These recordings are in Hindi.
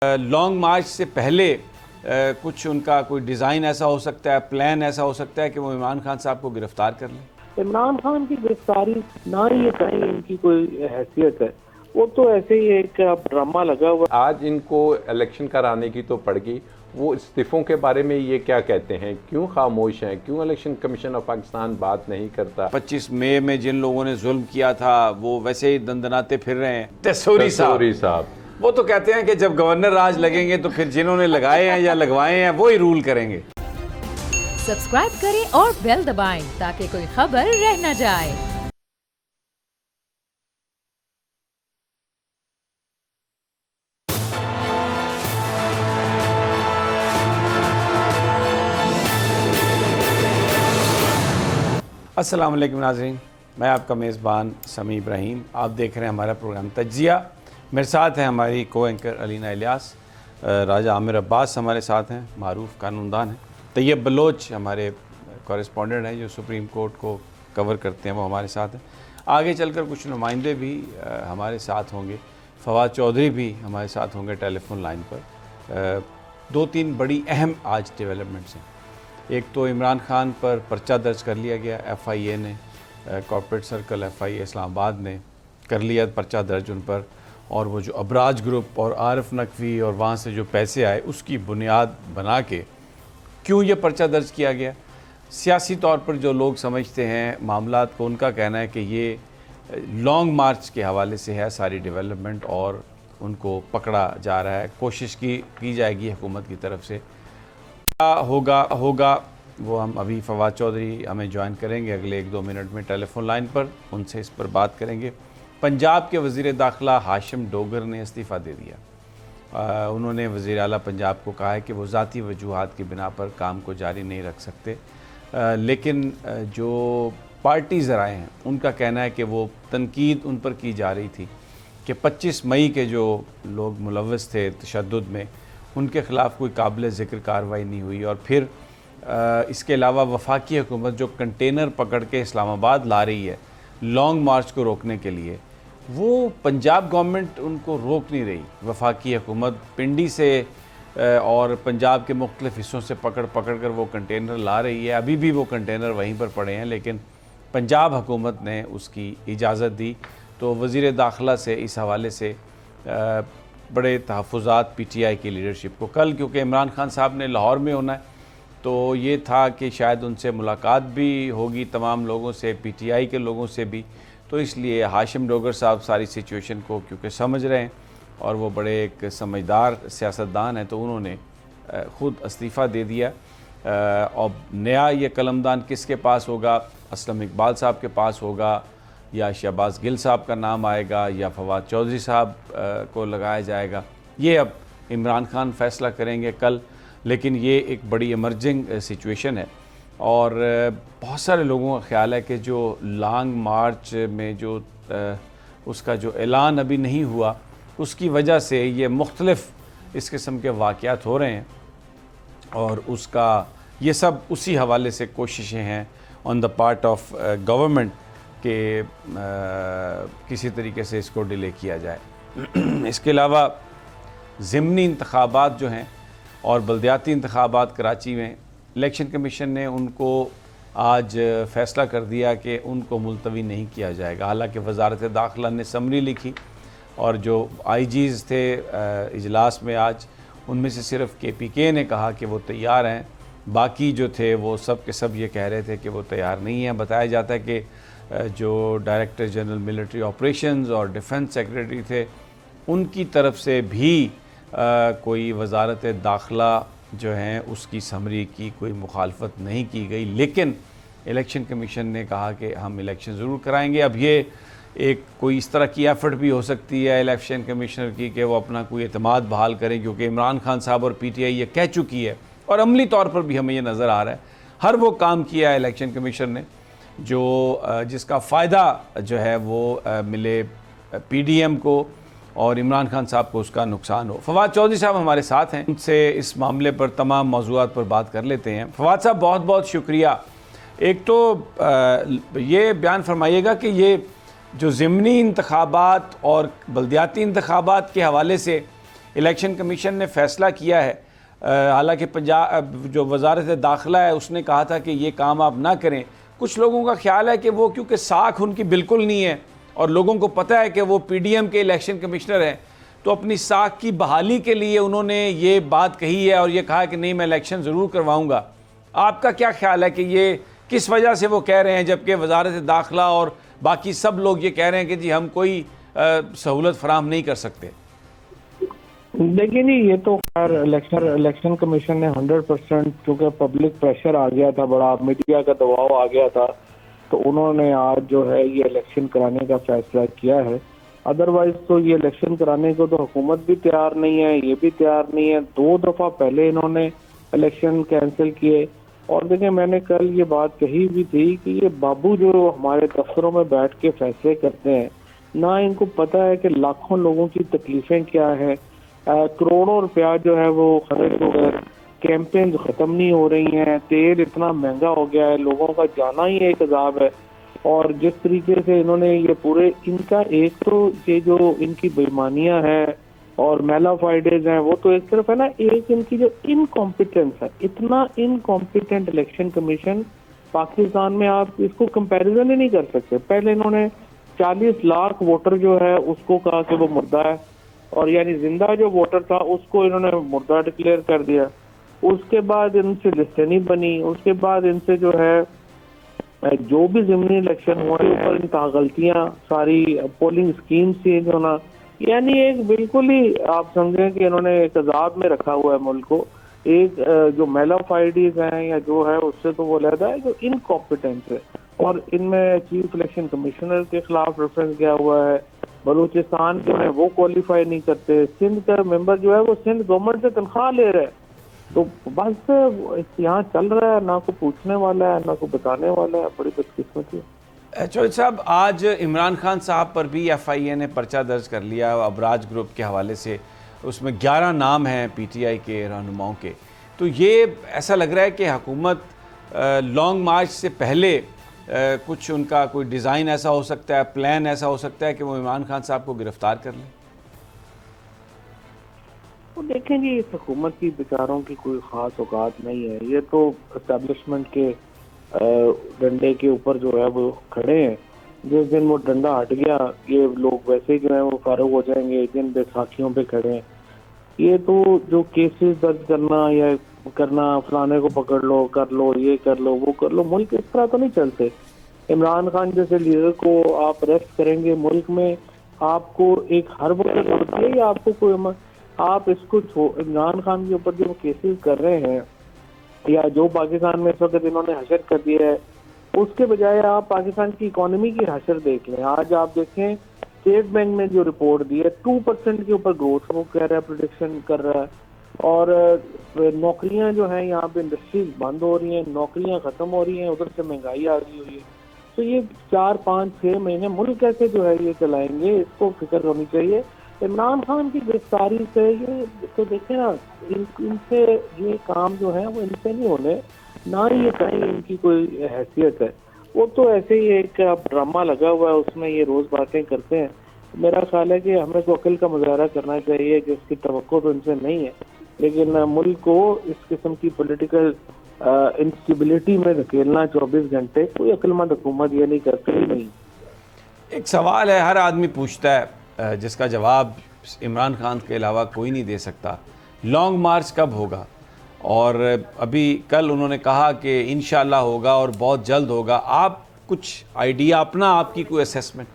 लॉन्ग मार्च से पहले कुछ उनका कोई डिज़ाइन ऐसा हो सकता है, प्लान ऐसा हो सकता है कि वो इमरान खान साहब को गिरफ्तार कर लें? इमरान खान की गिरफ्तारी ना ही ये कहीं इनकी कोई हैसियत है, वो तो ऐसे ही एक ड्रामा लगा हुआ। आज इनको इलेक्शन कराने की तो पड़ गई, वो इस्तीफों के बारे में ये क्या कहते हैं, क्यों खामोश हैं, क्यों इलेक्शन कमीशन ऑफ पाकिस्तान बात नहीं करता? 25 मई में जिन लोगों ने जुल्म किया था वो वैसे ही दंदनाते फिर रहे हैं। तसूरी साहब वो तो कहते हैं कि जब गवर्नर राज लगेंगे तो फिर जिन्होंने लगाए हैं या लगवाए हैं वो ही रूल करेंगे। सब्सक्राइब करें और बेल दबाएं ताकि कोई खबर रह न जाए। अस्सलाम वालेकुम नाज़रीन, मैं आपका मेज़बान समी इब्राहिम। आप देख रहे हैं हमारा प्रोग्राम तज्जिया। मेरे साथ हैं हमारी को एंकर अलीना इलियास, राजा आमिर अब्बास हमारे साथ हैं, मारूफ कानूनदान हैं, तैयब बलोच हमारे कॉरेस्पॉन्डेंट हैं जो सुप्रीम कोर्ट को कवर करते हैं, वो हमारे साथ हैं। आगे चलकर कुछ नुमाइंदे भी हमारे साथ होंगे, फवाद चौधरी भी हमारे साथ होंगे टेलीफोन लाइन पर। दो तीन बड़ी अहम आज डेवलपमेंट्स हैं। एक तो इमरान खान पर पर्चा दर्ज कर लिया गया, FIA ने, कॉर्पोरेट सर्कल FIA इस्लामाबाद ने कर लिया पर्चा दर्ज उन पर, और वो जो अबराज ग्रुप और आरिफ नकवी और वहाँ से जो पैसे आए उसकी बुनियाद बना के क्यों ये पर्चा दर्ज किया गया। सियासी तौर पर जो लोग समझते हैं मामलात को, उनका कहना है कि ये लॉन्ग मार्च के हवाले से है सारी डेवलपमेंट और उनको पकड़ा जा रहा है, कोशिश की जाएगी हुकूमत की तरफ से। क्या होगा वो हम अभी फवाद चौधरी हमें ज्वाइन करेंगे अगले 1-2 मिनट में टेलीफोन लाइन पर, उनसे इस पर बात करेंगे। पंजाब के वज़ीर दाखिला हाशिम डोगर ने इस्तीफ़ा दे दिया। उन्होंने वज़ीर आला पंजाब को कहा है कि वो ज़ाती वजूहात की बिना पर काम को जारी नहीं रख सकते, लेकिन जो पार्टी ज़राए हैं उनका कहना है कि वो तनकीद उन पर की जा रही थी कि 25 मई के जो लोग मुलव्वस थे तशद्दुद में उनके ख़िलाफ़ कोई काबिल ज़िक्र कार्रवाई नहीं हुई। और फिर इसके अलावा वफाकी हुकूमत जो कंटेनर पकड़ के इस्लामाबाद ला रही है लॉन्ग मार्च को रोकने के लिए, वो पंजाब गवर्नमेंट उनको रोक नहीं रही। वफाकी हुकूमत पिंडी से और पंजाब के मुख्तलिफ़ हिस्सों से पकड़ कर वो कंटेनर ला रही है। अभी भी वो कंटेनर वहीं पर पड़े हैं, लेकिन पंजाब हुकूमत ने उसकी इजाज़त दी। तो वज़ीर दाखिला से इस हवाले से बड़े तहफ़्फ़ुज़ात PTI की लीडरशिप को कल, क्योंकि इमरान खान साहब ने लाहौर में होना है, तो ये था कि शायद उनसे मुलाकात भी होगी तमाम लोगों से, PTI के लोगों से भी। तो इसलिए हाशिम डोगर साहब सारी सिचुएशन को क्योंकि समझ रहे हैं और वो बड़े एक समझदार सियासतदान हैं, तो उन्होंने ख़ुद इस्तीफ़ा दे दिया। और नया ये कलमदान किसके पास होगा, असलम इकबाल साहब के पास होगा या शहबाज गिल साहब का नाम आएगा या फवाद चौधरी साहब को लगाया जाएगा, ये अब इमरान खान फ़ैसला करेंगे कल। लेकिन ये एक बड़ी इमर्जिंग सिचुएशन है और बहुत सारे लोगों का ख्याल है कि जो लॉन्ग मार्च में जो उसका जो ऐलान अभी नहीं हुआ उसकी वजह से ये मुख्तलिफ़ इस किस्म के वाक़यात हो रहे हैं और उसका ये सब उसी हवाले से कोशिशें हैं on the part of government के किसी तरीके से इसको डिले किया जाए। इसके अलावा ज़िमनी इंतखाबात जो हैं और बल्दियाती इंतखाबात कराची में, इलेक्शन कमीशन ने उनको आज फ़ैसला कर दिया कि उनको मुलतवी नहीं किया जाएगा। हालांकि वज़ारत दाखिला ने समरी लिखी और जो IGs थे इजलास में आज, उनमें से सिर्फ KPK ने कहा कि वो तैयार हैं, बाकी जो थे वो सब के सब ये कह रहे थे कि वो तैयार नहीं हैं। बताया जाता है कि जो डायरेक्टर जनरल मिलिट्री ऑपरेशंस और डिफेंस सेक्रेटरी थे उनकी तरफ से भी कोई वज़ारत दाखिला जो हैं उसकी समरी की कोई मुखालफत नहीं की गई, लेकिन इलेक्शन कमीशन ने कहा कि हम इलेक्शन ज़रूर कराएंगे। अब ये एक कोई इस तरह की एफ़र्ट भी हो सकती है इलेक्शन कमीशनर की कि वो अपना कोई एतमाद बहाल करें, क्योंकि इमरान खान साहब और PTI ये कह चुकी है और अमली तौर पर भी हमें ये नज़र आ रहा है, हर वो काम किया है इलेक्शन कमीशन ने जो जिसका फ़ायदा जो है वो मिले PDM को और इमरान खान साहब को उसका नुकसान हो। फवाद चौधरी साहब हमारे साथ हैं, उनसे इस मामले पर तमाम मौज़ूआत पर बात कर लेते हैं। फवाद साहब बहुत बहुत शुक्रिया। एक तो ये बयान फरमाइएगा कि ये जो ज़िमनी इंतखाबात और बल्दियाती इंतखाबात के हवाले से इलेक्शन कमीशन ने फ़ैसला किया है, हालांकि पंजाब जो वजारत दाखिला है उसने कहा था कि ये काम आप ना करें। कुछ लोगों का ख्याल है कि वो क्योंकि साख उनकी बिल्कुल नहीं है और लोगों को पता है कि वो PDM के इलेक्शन कमिश्नर हैं, तो अपनी साख की बहाली के लिए उन्होंने ये बात कही है और ये कहा कि नहीं मैं इलेक्शन ज़रूर करवाऊँगा। आपका क्या ख्याल है कि ये किस वजह से वो कह रहे हैं, जबकि वजारत दाखिला और बाकी सब लोग ये कह रहे हैं कि जी हम कोई सहूलत फराहम नहीं कर सकते? देखिए जी, ये तो खैर इलेक्शन कमीशन ने 100%, क्योंकि पब्लिक प्रेशर आ गया था, बड़ा मीडिया का दबाव आ गया था, तो उन्होंने आज जो है ये इलेक्शन कराने का फैसला किया है। अदरवाइज तो ये इलेक्शन कराने को तो हुकूमत भी तैयार नहीं है, ये भी तैयार नहीं है। 2 दफ़ा पहले इन्होंने इलेक्शन कैंसिल किए। और देखिए, मैंने कल ये बात कही भी थी कि ये बाबू जो हमारे दफ्तरों में बैठ के फैसले करते हैं, ना इनको पता है कि लाखों लोगों की तकलीफें क्या है। करोड़ों रुपया जो है वो खर्च हो गए, कैंपेन खत्म नहीं हो रही हैं, तेल इतना महंगा हो गया है, लोगों का जाना ही एक अजाब है। और जिस तरीके से इन्होंने ये पूरे, इनका एक तो ये जो इनकी बेईमानियां हैं और मेलाफाइडेज हैं, वो तो एक तरफ है ना, एक इनकी जो इनकॉम्पिटेंस है, इतना इनकॉम्पिटेंट इलेक्शन कमीशन पाकिस्तान में आप इसको कंपैरिजन ही नहीं कर सकते। पहले इन्होंने 40 लाख वोटर जो है उसको कहा कि वो मुर्दा है, और यानी जिंदा जो वोटर था उसको इन्होंने मुर्दा डिक्लेयर कर दिया। उसके बाद इनसे लिस्टें नहीं बनी, उसके बाद इनसे जो है जो भी ज़मीनी इलेक्शन हुआ है ऊपर इनका गलतियां, सारी पोलिंग स्कीम चेंज होना, यानी एक बिल्कुल ही आप समझें कि इन्होंने एक अजाब में रखा हुआ है मुल्क को। एक जो मेलाफाइडीज हैं या जो है उससे तो वो लहदा है जो इनकॉम्पिटेंस है। और इनमें चीफ इलेक्शन कमिश्नर के खिलाफ रेफरेंस गया हुआ है, बलूचिस्तान जो है वो क्वालिफाई नहीं करते, सिंध का मेंबर जो है वो सिंध गवर्नमेंट से तनख्वाह ले रहे हैं। तो बस यहाँ चल रहा है, ना को पूछने वाला है ना को बताने वाला है, बड़ी बदकिस्मती है। चौधरी साहब, आज इमरान खान साहब पर भी FIA ने पर्चा दर्ज कर लिया अबराज ग्रुप के हवाले से। उसमें 11 नाम हैं PTI के रहनुमाओं के। तो ये ऐसा लग रहा है कि हुकूमत लॉन्ग मार्च से पहले कुछ उनका कोई डिज़ाइन ऐसा हो सकता है, प्लान ऐसा हो सकता है कि वो इमरान खान साहब को गिरफ्तार कर लें। तो देखें जी, इस हुकूमत की बेचारों की कोई ख़ास औकात नहीं है। ये तो एस्टेब्लिशमेंट के डंडे के ऊपर जो है वो खड़े हैं। जिस दिन वो डंडा हट गया, ये लोग वैसे ही जो है वो फारूक हो जाएंगे, जिन बैसाखियों पे खड़े हैं। ये तो जो केसेस दर्ज करना या करना, फलाने को पकड़ लो, कर लो, ये कर लो, वो कर लो, मुल्क इस तरह तो नहीं चलते। इमरान खान जैसे लीडर को आप अरेस्ट करेंगे, मुल्क में आपको एक हर वक्त होती है या आपको कोई, आप इसको इमरान खान के ऊपर जो केसेस कर रहे हैं या जो पाकिस्तान में इस वक्त इन्होंने हशर कर दिया है, उसके बजाय आप पाकिस्तान की इकोनॉमी की हशर देख लें। आज आप देखें स्टेट बैंक ने जो रिपोर्ट दी है, 2% के ऊपर ग्रोथ वो कह रहा है, प्रोडिक्शन कर रहा है। और नौकरियां जो हैं यहाँ पे, इंडस्ट्रीज बंद हो रही हैं, नौकरियां खत्म हो रही हैं, उधर से महंगाई आ रही हुई है। तो ये 4, 5, 6 महीने मुल्क कैसे जो है ये चलाएंगे, इसको फिक्र होनी चाहिए। इमरान खान की गिरफ्तारी से ये तो देखें ना, इनसे ये काम जो है वो इनसे नहीं होने, ना ही ये कहीं इनकी कोई हैसियत है। वो तो ऐसे ही एक ड्रामा लगा हुआ है, उसमें ये रोज बातें करते हैं। मेरा ख्याल है कि हमें तो अक्ल का मुजाहरा करना चाहिए, जिसकी तवक्को तो इनसे नहीं है, लेकिन मुल्क को इस किस्म की पॉलिटिकल इंस्टेबिलिटी में धकेलना 24 घंटे कोई अक्लमंद हुकूमत ये नहीं करती ही नहीं। एक सवाल है, हर आदमी पूछता है, जिसका जवाब इमरान खान के अलावा कोई नहीं दे सकता। लॉन्ग मार्च कब होगा? और अभी कल उन्होंने कहा कि इंशाल्लाह होगा और बहुत जल्द होगा। आप कुछ आइडिया अपना, आपकी कोई असेसमेंट?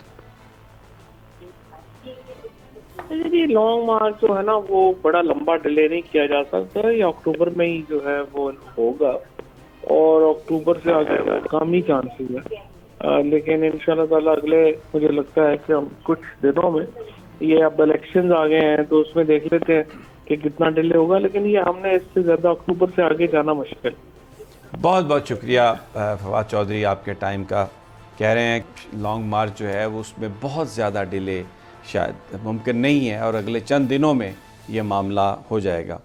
जी, लॉन्ग मार्च जो है ना वो बड़ा लंबा डिले नहीं किया जा सकता, ये अक्टूबर में ही जो है वो होगा और अक्टूबर से आगे कम ही चांसेस है। लेकिन इंशाल्लाह ताला अगले, मुझे लगता है कि हम कुछ दिनों में, ये अब इलेक्शंस आ गए हैं तो उसमें देख लेते हैं कि कितना डिले होगा, लेकिन ये हमने इससे ज़्यादा अक्टूबर से आगे जाना मुश्किल। बहुत बहुत शुक्रिया फवाद चौधरी आपके टाइम का। कह रहे हैं लॉन्ग मार्च जो है वो उसमें बहुत ज़्यादा डिले शायद मुमकिन नहीं है और अगले चंद दिनों में ये मामला हो जाएगा।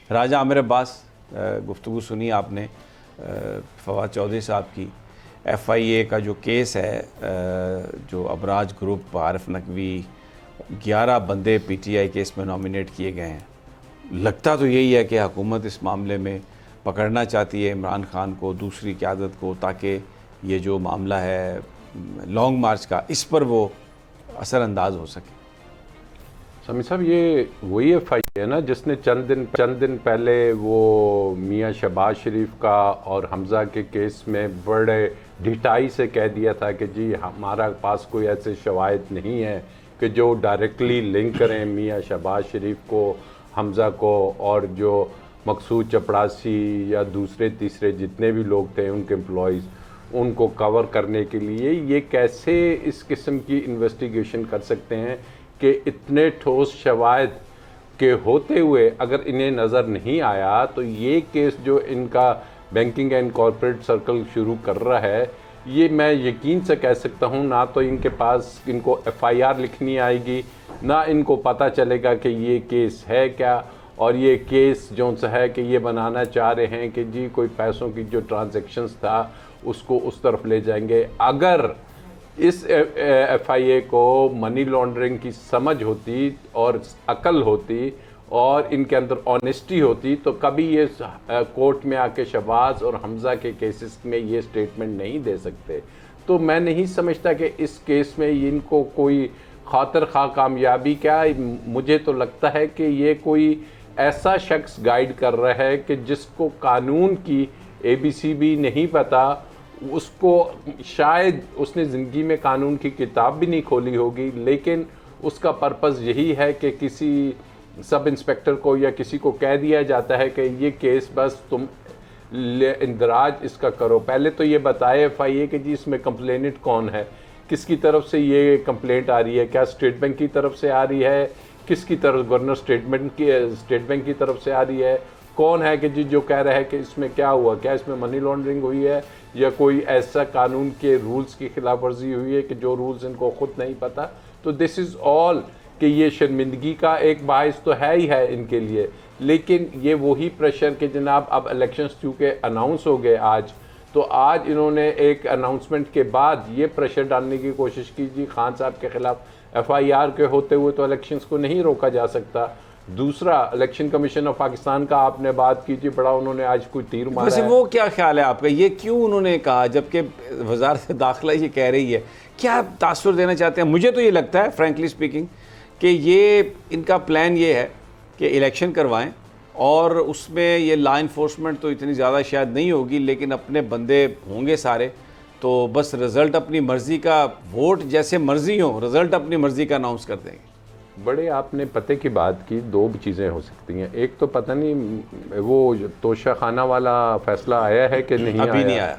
राजा आमिर अब्बास, गुफ्तगू सुनी आपने फवाद चौधरी साहब की। FIA का जो केस है, जो अबराज ग्रुप, आरिफ नकवी 11 बंदे पीटीआई केस में नॉमिनेट किए गए हैं। लगता तो यही है कि हुकूमत इस मामले में पकड़ना चाहती है इमरान खान को, दूसरी क़यादत को, ताकि ये जो मामला है लॉन्ग मार्च का, इस पर वो असरअंदाज हो सके। समी साहब, ये वही एफ है ना जिसने चंद दिन पहले वो मियां शहबाज शरीफ का और हमज़ा के केस में बड़े ढिठाई से कह दिया था कि जी हमारा पास कोई ऐसे शवाहिद नहीं है कि जो डायरेक्टली लिंक करें मियां शहबाज शरीफ को, हमज़ा को और जो मकसूद चपड़ासी या दूसरे तीसरे जितने भी लोग थे उनके एम्प्लॉयज़, उनको कवर करने के लिए। ये कैसे इस किस्म की इन्वेस्टिगेशन कर सकते हैं कि इतने ठोस शवाहिद के होते हुए अगर इन्हें नज़र नहीं आया तो ये केस जो इनका बैंकिंग एंड कॉरपोरेट सर्कल शुरू कर रहा है, ये मैं यकीन से कह सकता हूँ ना तो इनके पास इनको एफआईआर लिखनी आएगी, ना इनको पता चलेगा कि ये केस है क्या, और ये केस जो सा है कि ये बनाना चाह रहे हैं कि जी कोई पैसों की जो ट्रांजैक्शंस था उसको उस तरफ ले जाएंगे। अगर इस एफआईए को मनी लॉन्ड्रिंग की समझ होती और अकल होती और इनके अंदर ऑनेस्टी होती तो कभी ये कोर्ट में आके शहबाज और हमज़ा के केसेस में ये स्टेटमेंट नहीं दे सकते। तो मैं नहीं समझता कि इस केस में इनको कोई खातिर खा कामयाबी, क्या मुझे तो लगता है कि ये कोई ऐसा शख्स गाइड कर रहा है कि जिसको कानून की ABC भी नहीं पता, उसको शायद उसने ज़िंदगी में कानून की किताब भी नहीं खोली होगी, लेकिन उसका पर्पज़ यही है कि किसी सब इंस्पेक्टर को या किसी को कह दिया जाता है कि ये केस बस तुम इंदराज इसका करो। पहले तो ये बताए FIA कि जी इसमें कंप्लेनेंट कौन है, किसकी तरफ से ये कंप्लेंट आ रही है, क्या स्टेट बैंक की तरफ से आ रही है, किसकी तरफ, गवर्नर स्टेट बैंक की तरफ से आ रही है, कौन है कि जी जो कह रहा है कि इसमें क्या हुआ, क्या इसमें मनी लॉन्ड्रिंग हुई है या कोई ऐसा कानून के रूल्स की खिलाफ वर्जी हुई है कि जो रूल्स इनको खुद नहीं पता। तो दिस इज़ ऑल कि ये शर्मिंदगी का एक बाइस तो है ही है इनके लिए, लेकिन ये वही प्रेशर कि जनाब अब इलेक्शंस चूँकि अनाउंस हो गए आज, तो आज इन्होंने एक अनाउंसमेंट के बाद ये प्रेशर डालने की कोशिश की जी खान साहब के खिलाफ FIR के होते हुए तो इलेक्शंस को नहीं रोका जा सकता। दूसरा, इलेक्शन कमीशन ऑफ पाकिस्तान का आपने बात की जी, बड़ा उन्होंने आज कोई तीर मारा वैसे है। वो क्या ख्याल है आपका, ये क्यों उन्होंने कहा जबकि वजारत दाखिला ये कह रही है, क्या तासुर देना चाहते हैं? मुझे तो ये लगता है फ्रैंकली स्पीकिंग कि ये इनका प्लान ये है कि इलेक्शन करवाएं और उसमें ये लॉ इन्फोर्समेंट तो इतनी ज़्यादा शायद नहीं होगी, लेकिन अपने बंदे होंगे सारे, तो बस रिज़ल्ट अपनी मर्ज़ी का, वोट जैसे मर्ज़ी हो, रिज़ल्ट अपनी मर्ज़ी का अनाउंस कर देंगे। बड़े आपने पते की बात की, दो चीज़ें हो सकती हैं। एक तो पता नहीं वो तोशा खाना वाला फैसला आया है कि नहीं, अभी नहीं आया,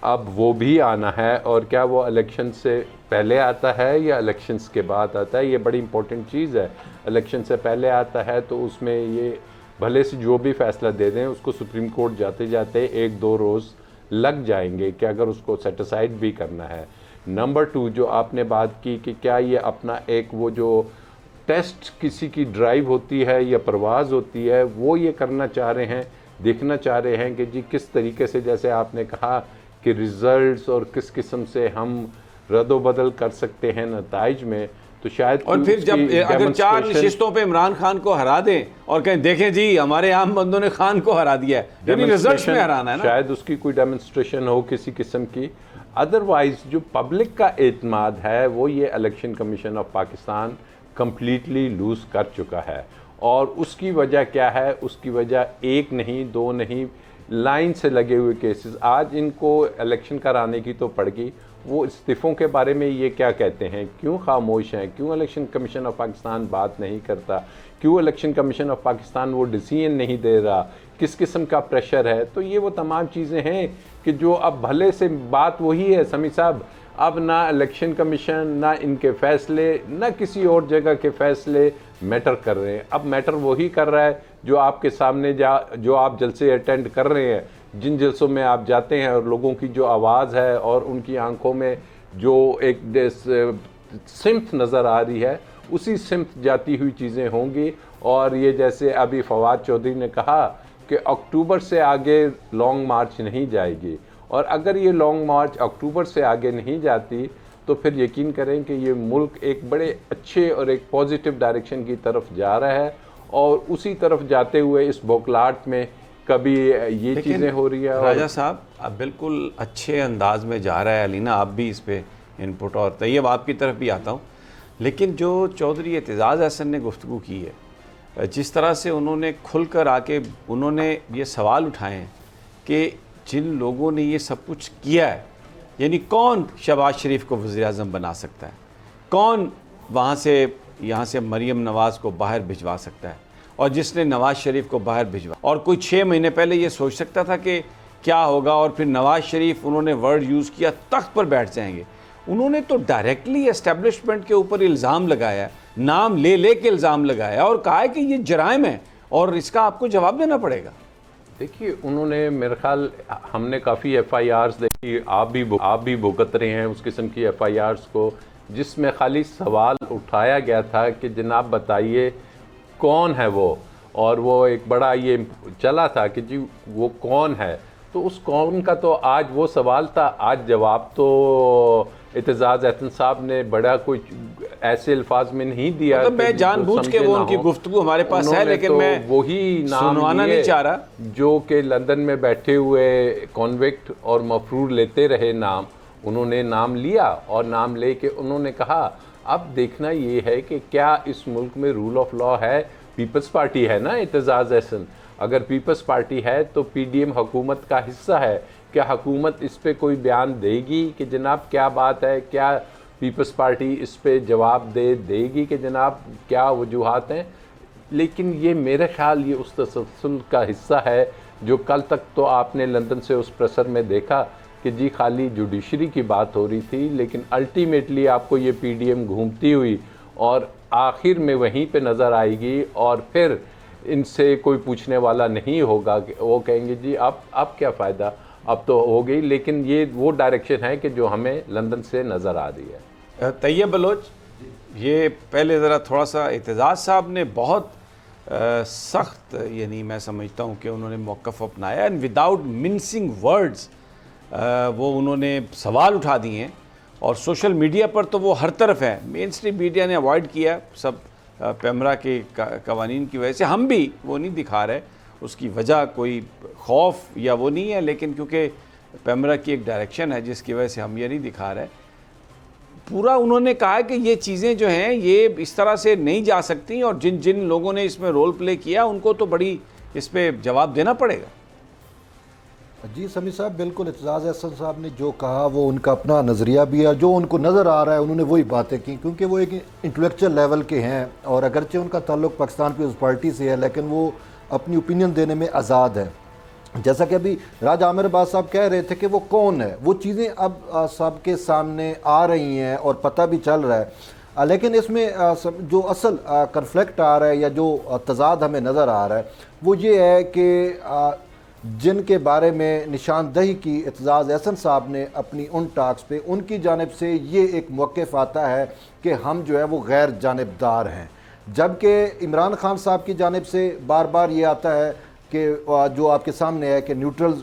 अब वो भी आना है, और क्या वो इलेक्शन से पहले आता है या इलेक्शंस के बाद आता है, ये बड़ी इंपॉर्टेंट चीज़ है। इलेक्शन से पहले आता है तो उसमें ये भले से जो भी फैसला दे दें उसको सुप्रीम कोर्ट जाते जाते 1-2 रोज़ लग जाएंगे कि अगर उसको सेटिसाइड भी करना है। नंबर 2, जो आपने बात की कि क्या ये अपना एक वो जो टेस्ट किसी की ड्राइव होती है या परवाज़ होती है, वो ये करना चाह रहे हैं, देखना चाह रहे हैं कि जी किस तरीके से, जैसे आपने कहा कि रिज़ल्ट्स और किस किस्म से हम रद्द-बदल कर सकते हैं नताइज में, तो शायद और फिर जब अगर 4 नशिस्तों पे इमरान खान को हरा दें और कहें देखें जी हमारे आम बंदों ने खान को हरा दिया है, यानी रिजल्ट्स में हराना है ना, शायद उसकी कोई डेमोन्स्ट्रेशन हो किसी किस्म की। अदरवाइज जो पब्लिक का एतमाद है वो ये election commission of Pakistan completely lose कर चुका है। और उसकी वजह क्या है? उसकी वजह 1 नहीं 2 नहीं, लाइन से लगे हुए केसेस। आज इनको इलेक्शन कराने की तो पड़ गई, वो इस्तीफ़ों के बारे में ये क्या कहते हैं, क्यों खामोश हैं, क्यों इलेक्शन कमीशन ऑफ पाकिस्तान बात नहीं करता, क्यों इलेक्शन कमीशन ऑफ पाकिस्तान वो डिसीजन नहीं दे रहा, किस किस्म का प्रेशर है। तो ये वो तमाम चीज़ें हैं कि जो अब भले से बात वही है समी साहब, अब ना इलेक्शन कमीशन, ना इनके फ़ैसले, ना किसी और जगह के फ़ैसले मैटर कर रहे हैं। अब मैटर वही कर रहा है जो आपके सामने जो आप जलसे अटेंड कर रहे हैं, जिन जलसों में आप जाते हैं और लोगों की जो आवाज़ है और उनकी आंखों में जो एक सिमत नज़र आ रही है, उसी सिमत जाती हुई चीज़ें होंगी। और ये जैसे अभी फवाद चौधरी ने कहा कि अक्टूबर से आगे लॉन्ग मार्च नहीं जाएगी, और अगर ये लॉन्ग मार्च अक्टूबर से आगे नहीं जाती तो फिर यकीन करें कि ये मुल्क एक बड़े अच्छे और एक पॉजिटिव डायरेक्शन की तरफ जा रहा है, और उसी तरफ जाते हुए इस बौखलाहट में कभी ये चीज़ें हो रही है। राजा साहब अब बिल्कुल अच्छे अंदाज में जा रहा है, अलीना आप भी इस पे इनपुट, और तैयब आपकी तरफ भी आता हूँ। लेकिन जो चौधरी एतजाज़ अहसन ने गुफ्तगू की है, जिस तरह से उन्होंने खुल कर आके उन्होंने ये सवाल उठाए हैं कि जिन लोगों ने ये सब कुछ किया है, यानी कौन शहबाज शरीफ को वज़ीर-ए-आज़म बना सकता है, कौन वहाँ से यहाँ से मरीम नवाज़ को बाहर भिजवा सकता है, और जिसने नवाज़ शरीफ को बाहर भिजवा, और कोई 6 महीने पहले ये सोच सकता था कि क्या होगा, और फिर नवाज़ शरीफ उन्होंने वर्ड यूज़ किया तख्त पर बैठ जाएंगे। उन्होंने तो डायरेक्टली एस्टेब्लिशमेंट के ऊपर इल्ज़ाम लगाया, नाम ले के इल्ज़ाम लगाया और कहा है कि ये जराइम है और इसका आपको जवाब देना पड़ेगा। देखिए, उन्होंने मेरे ख्याल, हमने काफ़ी FIRs देखी, आप भी भुगत रहे हैं उस किस्म की FIRs को, जिसमें खाली सवाल उठाया गया था कि जनाब बताइए कौन है वो, और वो एक बड़ा ये चला था कि जी वो कौन है। तो उस कौन का तो आज वो सवाल था, आज जवाब तो एतजाज़ अहसन साहब ने बड़ा कुछ ऐसे अल्फाज में नहीं दिया। तो मैं जानबूझ के वो उनकी गुफ्तगू हमारे पास है, लेकिन तो मैं वही नाम सुनवाना नहीं चाह रहा, जो कि लंदन में बैठे हुए कॉन्विक्ट और मफरूर लेते रहे नाम, उन्होंने नाम लिया, और नाम ले के उन्होंने कहा अब देखना ये है कि क्या इस मुल्क में रूल ऑफ लॉ है। पीपल्स पार्टी है ना एतजाज़ अहसन, अगर पीपल्स पार्टी है तो PDM हुकूमत का हिस्सा है। क्या हुकूमत इस पे कोई बयान देगी कि जनाब क्या बात है, क्या पीपल्स पार्टी इस पे जवाब देगी कि जनाब क्या वजूहात हैं। लेकिन ये मेरे ख्याल ये उस तसलसल का हिस्सा है जो कल तक तो आपने लंदन से उस प्रेसर में देखा कि जी खाली जुडिशरी की बात हो रही थी, लेकिन अल्टीमेटली आपको ये PDM घूमती हुई और आखिर में वहीं पे नज़र आएगी, और फिर इनसे कोई पूछने वाला नहीं होगा कि वो कहेंगे जी अब क्या फ़ायदा, अब तो हो गई। लेकिन ये वो डायरेक्शन है कि जो हमें लंदन से नज़र आ रही है। तैयब बलोच, ये पहले ज़रा थोड़ा सा एतजाज़ साहब ने बहुत सख्त, यानी मैं समझता हूँ कि उन्होंने मौक़िफ़ अपनाया, एंड विदाउट मिन्सिंग वर्ड्स वो उन्होंने सवाल उठा दिए हैं, और सोशल मीडिया पर तो वो हर तरफ है। मेन स्ट्रीम मीडिया ने अवॉइड किया सब पैमरा के कवानीन की वजह से, हम भी वो नहीं दिखा रहे, उसकी वजह कोई खौफ या वो नहीं है, लेकिन क्योंकि पैमरा की एक डायरेक्शन है जिसकी वजह से हम ये नहीं दिखा रहे। पूरा उन्होंने कहा कि ये चीज़ें जो हैं ये इस तरह से नहीं जा सकती, और जिन जिन लोगों ने इसमें रोल प्ले किया उनको तो बड़ी इस पर जवाब देना पड़ेगा। जी समी साहब, बिल्कुल एतजाज़ अहसन साहब ने जो कहा वो उनका अपना नज़रिया भी है, जो उनको नज़र आ रहा है उन्होंने वही बातें की, क्योंकि वो एक इंटेलेक्चुअल लेवल के हैं, और अगरचे उनका ताल्लुक़ पाकिस्तान पीपल्स पार्टी से है, लेकिन वो अपनी ओपिनियन देने में आज़ाद है। जैसा कि अभी राजा आमिर अब्बास साहब कह रहे थे कि वो कौन है, वो चीज़ें अब सबके सामने आ रही हैं और पता भी चल रहा है। लेकिन इसमें जो असल कन्फ्लिक्ट आ रहा है या जो तज़ाद हमें नज़र आ रहा है वो ये है कि जिनके बारे में निशानदही की एतजाज़ अहसन साहब ने अपनी उन टाक्स पे, उनकी जानिब से ये एक मौक़िफ़ आता है कि हम जो है वो गैर जानिबदार हैं, जबकि इमरान खान साहब की जानिब से बार बार ये आता है कि जो आपके सामने है कि न्यूट्रल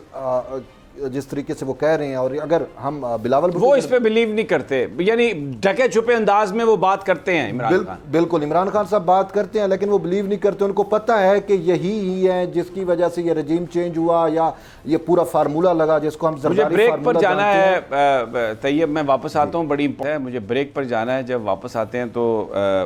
जिस तरीके से वो कह रहे हैं, और अगर हम बिलावल वो इस पे बिलीव नहीं करते, यानी ढके छुपे अंदाज में वो बात करते हैं इमरान खान। बिल्कुल इमरान खान साहब बात करते हैं, लेकिन वो बिलीव नहीं करते। उनको पता है कि यही ही है जिसकी वजह से ये रजीम चेंज हुआ, या ये पूरा फार्मूला लगा जिसको हम मुझे ब्रेक पर जाना है तैयब, मैं वापस आता हूँ, बड़ी है मुझे ब्रेक पर जाना है। जब वापस आते हैं तो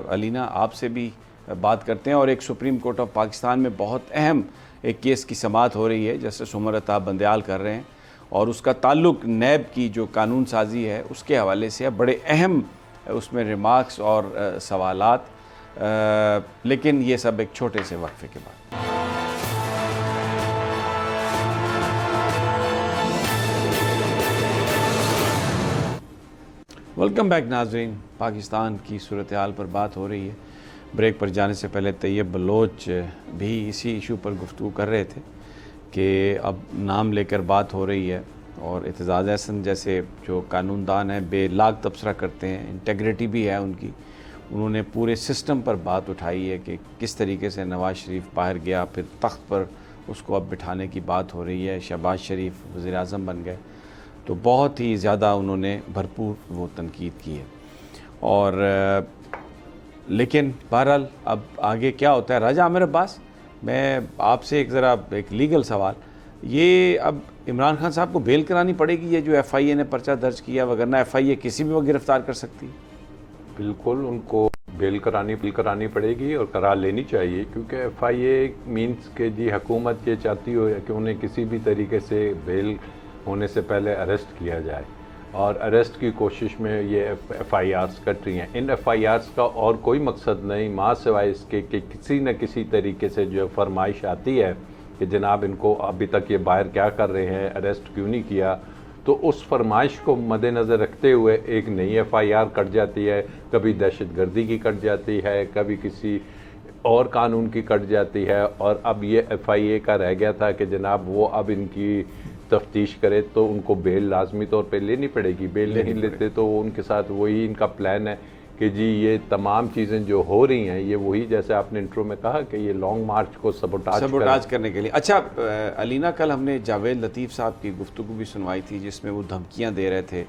अलीना आपसे भी बात करते हैं, और एक सुप्रीम कोर्ट ऑफ पाकिस्तान में बहुत अहम एक केस की समाअत हो रही है, जस्टिस उमर अताब बंदयाल कर रहे हैं, और उसका ताल्लुक़ नैब की जो कानून साजी है उसके हवाले से है। बड़े अहम उसमें रिमार्क्स और सवालात, लेकिन ये सब एक छोटे से वक्फे के बाद। वेलकम बैक नाज़रीन, पाकिस्तान की सूरत हाल पर बात हो रही है। ब्रेक पर जाने से पहले तैयब बलोच भी इसी इशू पर गुफ्तगू कर रहे थे कि अब नाम लेकर बात हो रही है, और एतजाज़ अहसन जैसे जो कानूनदान हैं बेलाग तबसरा करते हैं, इंटेग्रिटी भी है उनकी, उन्होंने पूरे सिस्टम पर बात उठाई है कि किस तरीके से नवाज़ शरीफ बाहर गया, फिर तख्त पर उसको अब बिठाने की बात हो रही है, शहबाज शरीफ वज़ीर-ए-आज़म बन गए। तो बहुत ही ज़्यादा उन्होंने भरपूर वो तनकीद की है। और लेकिन बहरहाल अब आगे क्या होता है। राजा आमिर अब्बास, मैं आपसे एक लीगल सवाल, ये अब इमरान खान साहब को बेल करानी पड़ेगी, ये जो FIA ने पर्चा दर्ज किया, वगरना FIA किसी भी वक्त गिरफ्तार कर सकती है? बिल्कुल उनको बेल करानी पड़ेगी और करा लेनी चाहिए, क्योंकि FIA मीन्स के जी हुकूमत ये चाहती हो कि उन्हें किसी भी तरीके से बेल होने से पहले अरेस्ट किया जाए, और अरेस्ट की कोशिश में ये FIRs कट रही हैं। इन FIRs का और कोई मकसद नहीं माँ सिवाय इसके कि किसी न किसी तरीके से जो फरमाइश आती है कि जनाब इनको अभी तक ये बाहर क्या कर रहे हैं, अरेस्ट क्यों नहीं किया, तो उस फरमाइश को मद्देनज़र रखते हुए एक नई FIR कट जाती है, कभी दहशतगर्दी की कट जाती है, कभी किसी और कानून की कट जाती है, और अब ये FIA का रह गया था कि जनाब वो अब इनकी तफ्तीश करे तो उनको बेल लाजमी तौर पे लेनी पड़ेगी। बेल नहीं लेते तो उनके साथ वही इनका प्लान है कि जी ये तमाम चीज़ें जो हो रही हैं ये वही, जैसे आपने इंट्रो में कहा कि ये लॉन्ग मार्च को सबोटाज करने के लिए। अच्छा अलीना, कल हमने जावेद लतीफ़ साहब की गुफ्तगू भी सुनवाई थी जिसमें वो धमकियां दे रहे थे,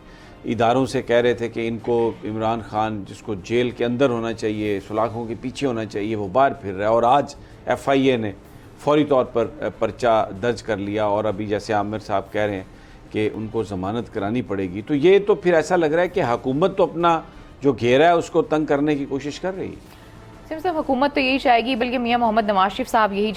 इदारों से कह रहे थे कि इनको इमरान खान जिसको जेल के अंदर होना चाहिए, सलाखों के पीछे होना चाहिए, वो बाहर फिर रहा है। और आज FIA ने फौरी तौर पर पर्चा दर्ज कर लिया, और अभी जैसे आमिर साहब कह रहे हैं कि उनको ज़मानत करानी पड़ेगी, तो ये तो फिर ऐसा लग रहा है कि हुकूमत तो अपना जो घेरा है उसको तंग करने की कोशिश कर रही है। सिर्फ हुकूमत तो यही चाहेगी, बल्कि मियां मोहम्मद नवाज शरीफ साहब यही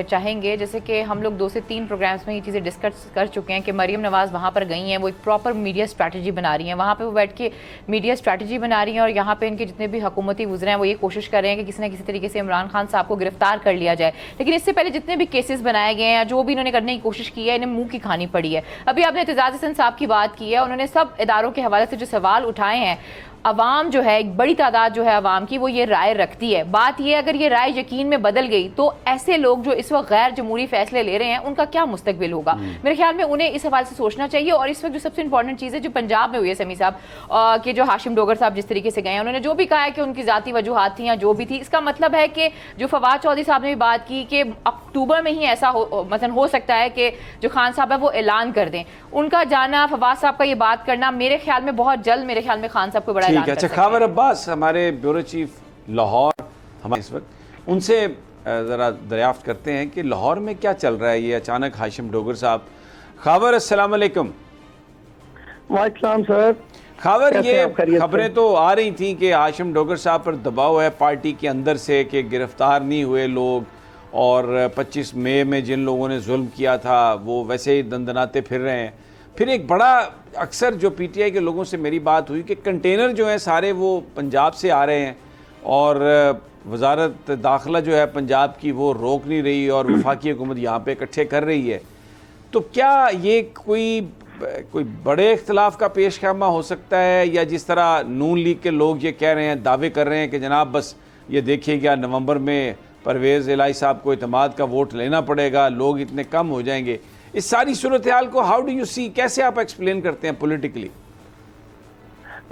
चाहेंगे। जैसे कि हम लोग 2 से 3 प्रोग्राम्स में ये चीज़ें डिस्कस कर चुके हैं कि मरीम नवाज़ वहाँ पर गई हैं, वो एक प्रॉपर मीडिया स्ट्रैटेजी बना रही हैं, वहाँ पे वो बैठ के मीडिया स्ट्रैटेजी बना रही हैं, और यहाँ पे इनके जितने भी हुकूमती वज़रा हैं वो ये कोशिश कर रहे हैं कि किसी न किसी तरीके से इमरान खान साहब को गिरफ्तार कर लिया जाए। लेकिन इससे पहले जितने भी केसेस बनाए गए हैं, जो भी इन्होंने करने की कोशिश की है, इन्हें मुँह की खानी पड़ी है। अभी आपने एतजाज़ हसन साहब की बात की है, उन्होंने सब इदारों के हवाले से जो सवाल उठाए हैं, अवाम जो है, एक बड़ी तादाद जो है अवाम की, वो ये राय रखती है। बात ये, अगर ये राय यकीन में बदल गई तो ऐसे लोग जो इस वक्त गैर जमहूरी फैसले ले रहे हैं उनका क्या मुस्तकबिल होगा। मेरे ख्याल में उन्हें इस हवाले से सोचना चाहिए। और इस वक्त जो सबसे इंपॉर्टेंट चीज़ है जो पंजाब में हुई है, समी साहब कि जो हाशिम डोगर साहब जिस तरीके से गए हैं, उन्होंने जो भी कहा है कि उनकी ज़ाती वजूहात थी या जो भी थी, इसका मतलब है कि जो फवाद चौधरी साहब ने भी बात की कि अक्टूबर में ही ऐसा मतलब हो सकता है कि जो खान साहब है वो ऐलान कर दें। उनका जाना, फवाद साहब का ये बात करना, मेरे ख्याल में बहुत जल्द मेरे ख्याल में खान साहब को बड़ा ऐलान कर सकते हैं। अब्बास हमारे ब्यूरो चीफ लाहौर हमारे इस वक्त, उनसे ज़रा दरियाफ्त करते हैं कि लाहौर में क्या चल रहा है। ये अचानक हाशिम डोगर साहब, खावर अस्सलाम वालेकुम। वालेकुम सर। खावर, ये खबरें तो आ रही थी कि हाशिम डोगर साहब पर दबाव है पार्टी के अंदर से कि गिरफ्तार नहीं हुए लोग, और 25 मई में जिन लोगों ने जुल्म किया था वो वैसे ही दंदनाते फिर रहे हैं। फिर एक बड़ा, अक्सर जो PTI के लोगों से मेरी बात हुई कि कंटेनर जो हैं सारे वो पंजाब से आ रहे हैं, और वजारत दाखिला जो है पंजाब की वो रोक नहीं रही, और वफाकी हुकूमत यहाँ पे इकट्ठे कर रही है। तो क्या ये कोई बड़े इख्तलाफ का पेश ख़ैमा हो सकता है, या जिस तरह नून लीग के लोग ये कह रहे हैं, दावे कर रहे हैं कि जनाब बस ये देखिएगा नवंबर में परवेज़ इलाही साहब को इत्तेमाद का वोट लेना पड़ेगा, लोग इतने कम हो जाएंगे। इस सारी सूरत हाल को हाउ डू यू सी, कैसे आप एक्सप्लेन करते हैं पॉलिटिकली?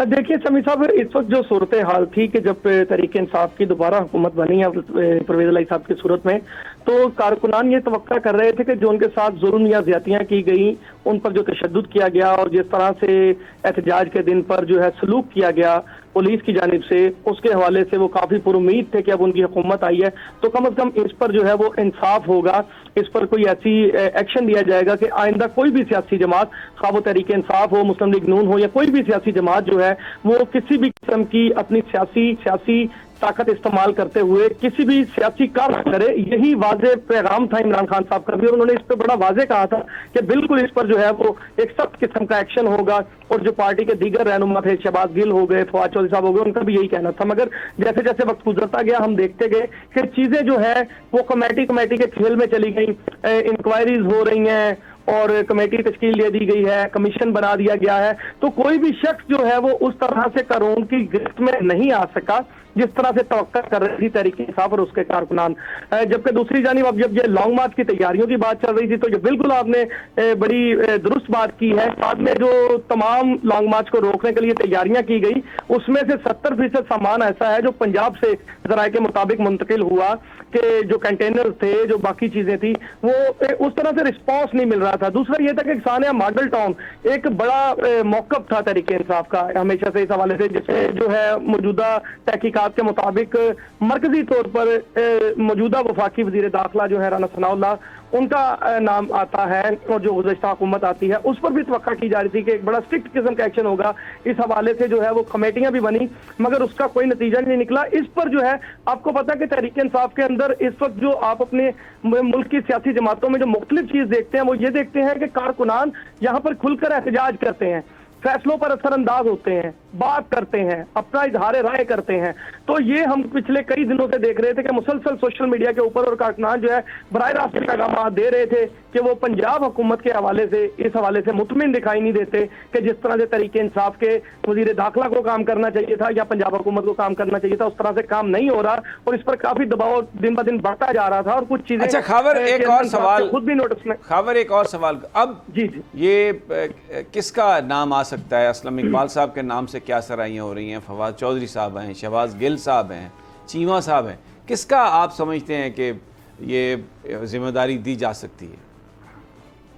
देखिए समी साहब, इस वक्त जो सूरत हाल थी कि जब तहरीक इंसाफ की दोबारा हुकूमत बनी है परवेज़ इलाही साहब की सूरत में, तो कारकुनान ये तवक्का कर रहे थे कि जो उनके साथ जुल्म या ज्यादतियां की गई, उन पर जो तशद्दुद किया गया, और जिस तरह से एहतजाज के दिन पर जो है सलूक किया गया पुलिस की जानिब से, उसके हवाले से वो काफी पुरुमीद थे कि अब उनकी हुकूमत आई है तो कम अज कम इस पर जो है वो इंसाफ होगा, इस पर कोई ऐसी एक्शन लिया जाएगा कि आइंदा कोई भी सियासी जमात, खा वो तहरीक इंसाफ हो, मुस्लिम लीग नून हो, या कोई भी सियासी जमात जो है वो किसी भी किस्म की अपनी सियासी ताकत इस्तेमाल करते हुए किसी भी सियासी कार्य करे। यही वाज़ेह पैगाम था इमरान खान साहब का भी, और उन्होंने इस पर बड़ा वाज़ेह कहा था कि बिल्कुल इस पर जो है वो एक सख्त किस्म का एक्शन होगा। और जो पार्टी के दीगर रहनुमा थे, शहबाज गिल हो गए, फवाद चौधरी साहब हो गए, उनका भी यही कहना था। मगर जैसे जैसे वक्त गुजरता गया हम देखते गए कि चीजें जो है वो कमेटी के खेल में चली गई, इंक्वायरीज हो रही हैं और कमेटी तश्कील दे दी गई है, कमीशन बना दिया गया है, तो कोई भी शख्स जो है वो उस तरह से कानून की गिरफ्त में नहीं आ सका जिस तरह से तवक्का कर रही थी तहरीक-ए-इंसाफ और उसके कारकुनान। जबकि दूसरी जानिब अब जब ये लॉन्ग मार्च की तैयारियों की बात चल रही थी तो ये बिल्कुल आपने बड़ी दुरुस्त बात की है। बाद में जो तमाम लॉन्ग मार्च को रोकने के लिए तैयारियां की गई उसमें से 70% सामान ऐसा है जो पंजाब से ज़राए के मुताबिक मुंतकिल हुआ कि जो कंटेनर थे, जो बाकी चीजें थी, वो उस तरह से रिस्पांस नहीं मिल रहा था। दूसरा ये था कि सानिया मॉडल टाउन एक बड़ा मौकफ था तहरीक-ए-इंसाफ का हमेशा से इस हवाले से, जिससे जो है मौजूदा तहकीकात के मुताबिक मरकजी तौर पर मौजूदा वफाकी वजीर दाखिला जो है राना सनाउल्लाह उनका नाम आता है और जो गुज़श्ता हुकूमत आती है उस पर भी तवक्का की जा रही थी कि एक बड़ा स्ट्रिक्ट किस्म का एक्शन होगा। इस हवाले से जो है वो कमेटियां भी बनी मगर उसका कोई नतीजा नहीं निकला। इस पर जो है आपको पता है कि तहरीक-ए-इंसाफ के अंदर इस वक्त जो आप अपने मुल्क की सियासी जमातों में जो मुख्तलिफ चीज देखते हैं वो ये देखते हैं कि कारकुनान यहाँ पर खुलकर एहतजाज करते हैं, फैसलों पर असरअंदाज होते हैं, बात करते हैं, अपना इजहार राय करते हैं। तो ये हम पिछले कई दिनों से देख रहे थे कि मुसलसल सोशल मीडिया के ऊपर और कारकुनान जो है बराह रास्त पैगाम दे रहे थे कि वो पंजाब हुकूमत के हवाले से इस हवाले से मुतमिन दिखाई नहीं देते कि जिस तरह से तहरीक-ए-इंसाफ के वजीर दाखिला को काम करना चाहिए था या पंजाब हुकूमत को काम करना चाहिए था उस तरह से काम नहीं हो रहा और इस पर काफी दबाव दिन ब दिन बढ़ता जा रहा था और कुछ चीजें। अच्छा खबर एक और सवाल, खुद भी नोटिस में खबर एक और सवाल, अब जी ये किसका नाम आ सकता है? असलम इकबाल साहब के नाम से क्या सराहियां हो रही हैं, फवाद चौधरी साहब हैं, शहबाज गिल साहब हैं, चीमा साहब हैं, किसका आप समझते हैं कि ये जिम्मेदारी दी जा सकती है?